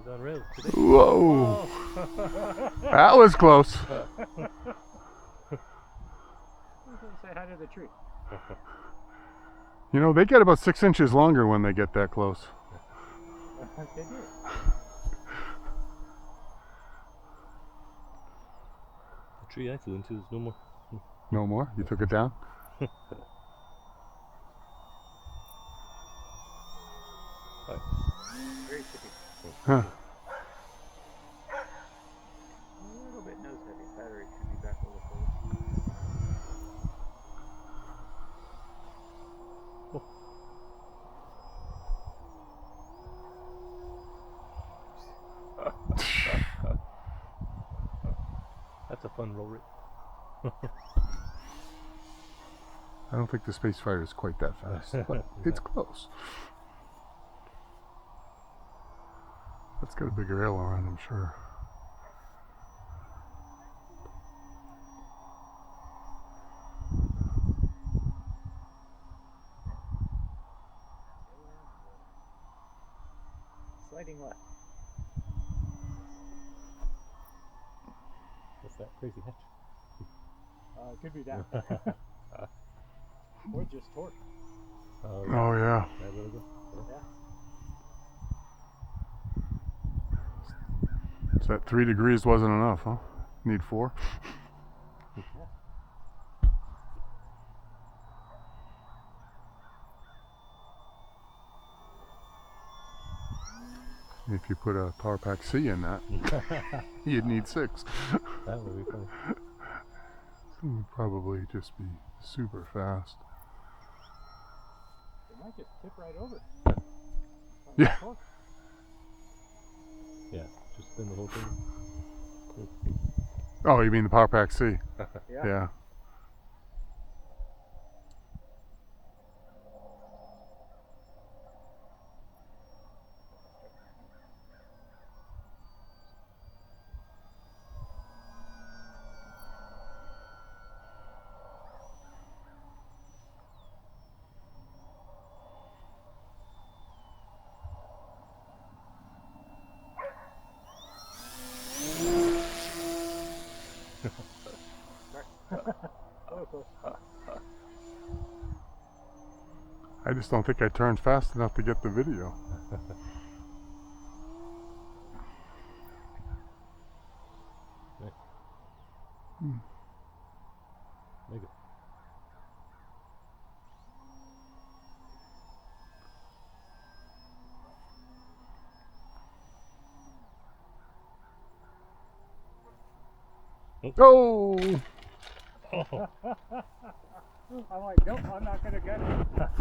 On rails today. Whoa! Oh. That was close. Say hi to the tree. You know, they get about 6 inches longer when they get that close. They do. The tree accident is no more. No more? You took it down? Very tippy. Huh. A little bit nose heavy. Battery should be back a little further. That's a fun roll rate. I don't think the Space Fighter is quite that fast, but it's close. That's got a bigger aileron, I'm sure. Sliding left. What's that crazy hatch? Could be that. Or just torque. Oh yeah. That little bit. Yeah. So that 3 degrees wasn't enough, huh? Need 4? If you put a Power Pack C in that, you'd need 6. That would be funny. It would probably just be super fast. It might just tip right over. Yeah. Yeah, just spin the whole thing. Oh, you mean the Power Pack C? Yeah. Yeah. I just don't think I turned fast enough to get the video. Make it. Oh! I'm like, nope, I'm not going to get it.